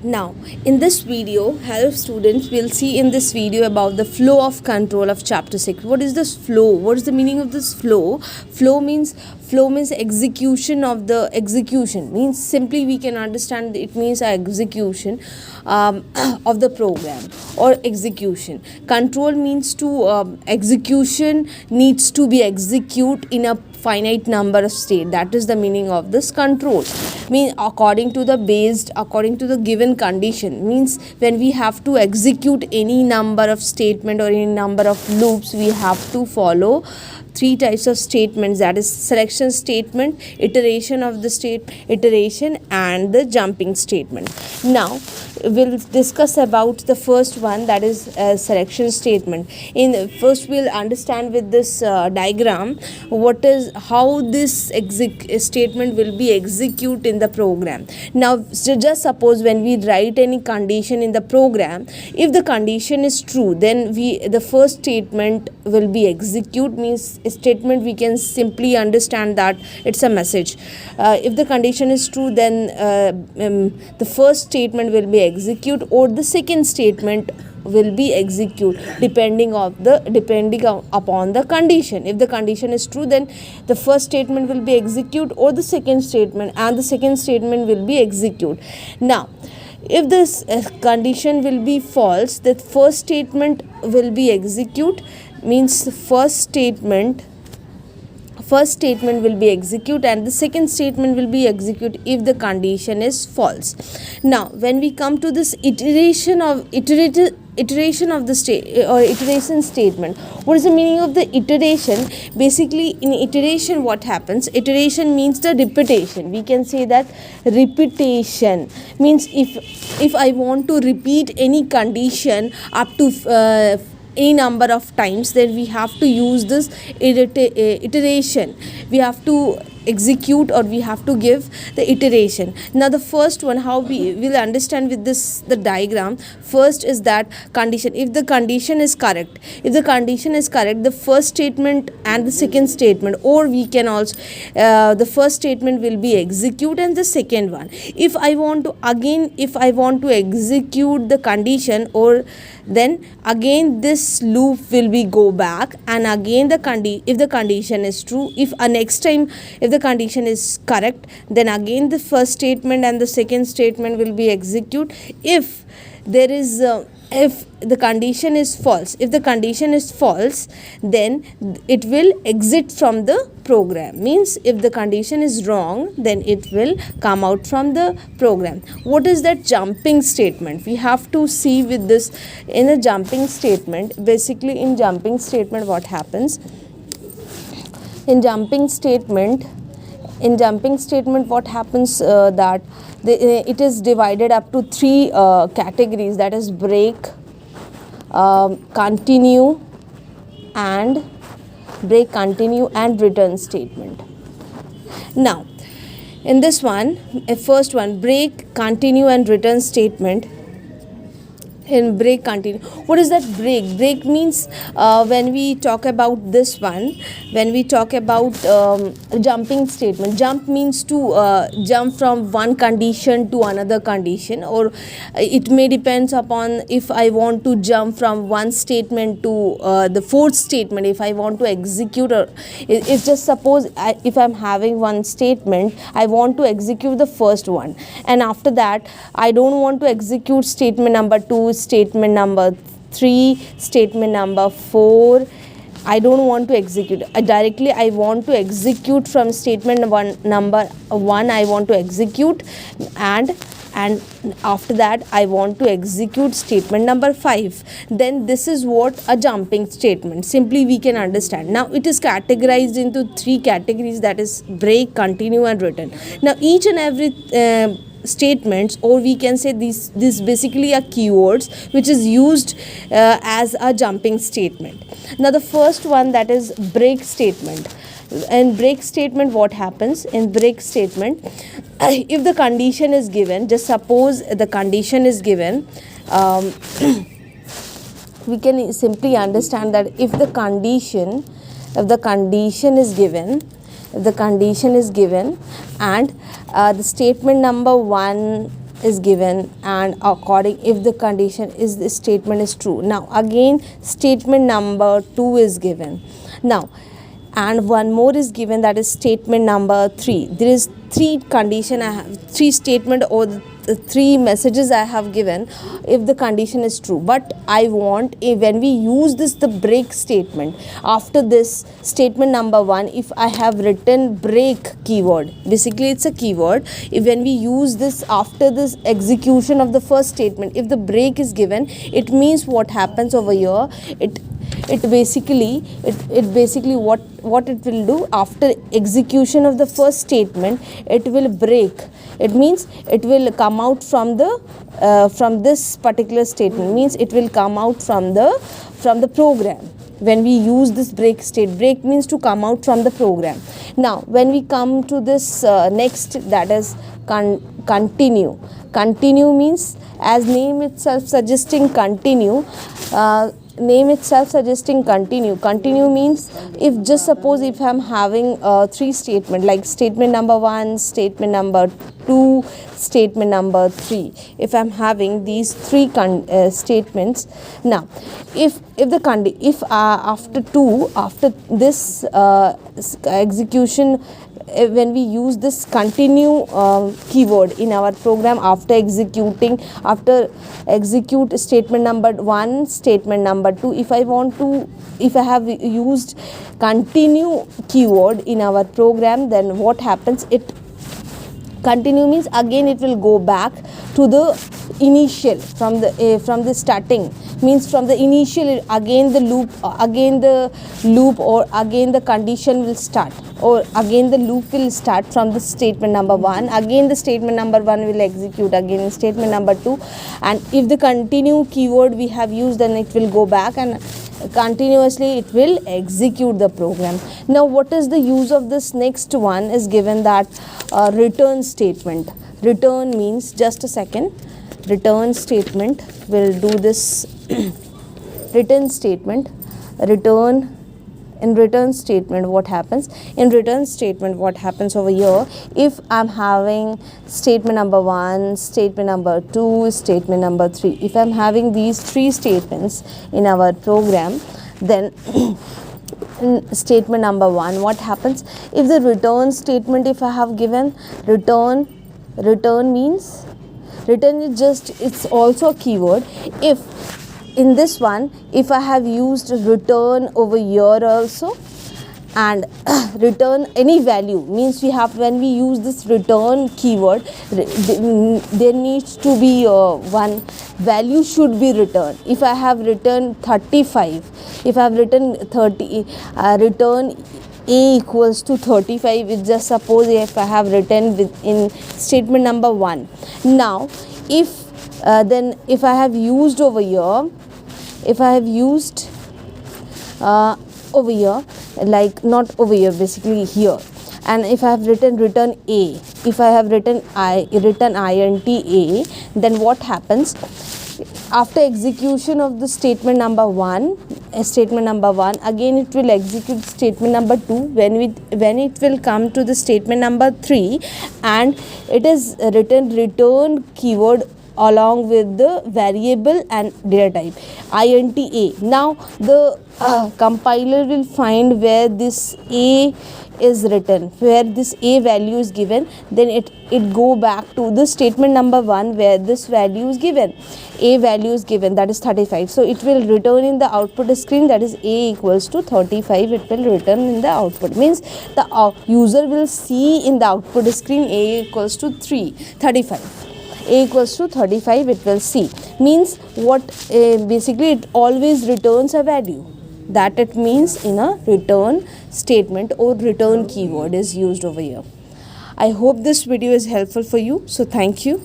Now, in this video, hello students, we'll see in this video about the flow of control of chapter 6. What is this flow? What is the meaning of this flow? Flow means execution of the execution. Means simply we can understand it means execution of the program or execution. Control means to execution needs to be execute in a finite number of state. That is the meaning of this control. According to the given condition, means when we have to execute any number of statement or any number of loops, we have to follow three types of statements, that is selection statement, iteration of the iteration, and the jumping statement. Now we'll discuss about the first one, that is selection statement. First we'll understand with this diagram how this statement will be executed in the program. Now just suppose when we write any condition in the program, if the condition is true, then the first statement will be execute. Means a statement we can simply understand that it's a message. If the condition is true, then the first statement will be execute, or the second statement will be execute depending upon the condition. If the condition is true, then the first statement will be execute, or the second statement, and the second statement will be execute. Now if this condition will be false, the first statement will be execute. Means the first statement will be execute, and the second statement will be execute if the condition is false. Now when we come to this iteration of the iteration statement, what is the meaning of the iteration? Basically in iteration, what happens? Iteration means the repetition. We can say that repetition means if I want to repeat any condition up to any number of times, then we have to use this iteration. We have to execute, or we have to give the iteration. Now the first one, how we will understand with the diagram. First is that condition. If the condition is correct, the first statement and the second statement, or we can also the first statement will be execute, and the second one, if I want to execute the condition, or then again this loop will be go back, and again if the condition is true, if next time if the condition is correct, then again the first statement and the second statement will be execute. If the condition is false, then it will exit from the program. Means if the condition is wrong, then it will come out from the program. What is that jumping statement? We have to see with this in a jumping statement. Basically in jumping statement, what happens? In jumping statement, what happens that it is divided up to three categories, that is break, continue and return statement. Now in this one, first one, break, continue and return statement. In break, continue, what is that break? Break means when we talk about this one, when we talk about jumping statement, jump means to jump from one condition to another condition, or it may depends upon if I want to jump from one statement to the fourth statement. If I want to execute, or it's just suppose if I'm having one statement, I want to execute the first one, and after that I don't want to execute statement number 2, statement number 3, statement number 4. I don't want to execute directly. I want to execute from statement number 1. I want to execute, and after that I want to execute statement number 5. Then this is what a jumping statement simply we can understand. Now it is categorized into three categories, that is break, continue and return. Now each and every statements, or we can say this basically are keywords which is used as a jumping statement. Now the first one, that is break statement. In break statement, what happens? In break statement, if the condition is given, just suppose the condition is given, we can simply understand that if the condition is given and the statement number 1 is given, and according if the condition is the statement is true. Now again statement number 2 is given. Now and one more is given, that is statement number 3. There is 3 condition I have, 3 statement or the 3 messages I have given if the condition is true. But I want when we use this the break statement after this statement number 1, if I have written break keyword, basically it's a keyword. If when we use this after this execution of the first statement, if the break is given, it means what happens over here, it basically what it will do after execution of the first statement, it will break. It means it will come out from the from this particular statement, means it will come out from the program. When we use this break means to come out from the program. Now when we come to this next, that is continue. Continue means, as name itself suggesting continue, continue means, if just suppose if I'm having 3 statement, like statement number 1, statement number 2, statement number 3, if I'm having these 3 statements. Now if after this execution, when we use this continue keyword in our program after execute statement number 1, statement number 2, if I have used continue keyword in our program, then what happens, it continue means again it will go back to the initial, from the starting, means from the initial, again the loop or again the condition will start, or again the loop will start from the statement number 1, again the statement number 1 will execute again statement number 2, and if the continue keyword we have used, then it will go back and continuously it will execute the program. Now what is the use of this next one is given, that return statement. Return means, just a second, return statement will do this return statement. In return statement what happens, over here, if I'm having statement number 1, statement number 2, statement number 3, if I'm having these 3 statements in our program, then in statement number 1 what happens, if the return statement, if I have given return means, return is just, it's also a keyword. If in this one, if I have used return over here also, and return any value, means we have, when we use this return keyword, there needs to be one value should be returned. If I have written 35, if I have written 30, return a equals to 35, it's just suppose if I have written in statement number 1. Now if then if I have used over here, over here, like not over here, basically here, and if I have written return a, if I have written int a, then what happens, after execution of the statement number 1, again it will execute statement number 2, when it will come to the statement number 3, and it is written return keyword along with the variable and data type int a. Now the compiler will find where this a is written, where this a value is given, then it go back to the statement number 1 where this value is given, a value is given, that is 35. So it will return in the output screen, that is a equals to 35, it will return in the output, means the user will see in the output screen a equals to 35, a equals to 35 it will see, means what, basically it always returns a value, that it means in a return statement or return keyword is used over here. I hope this video is helpful for you, so thank you.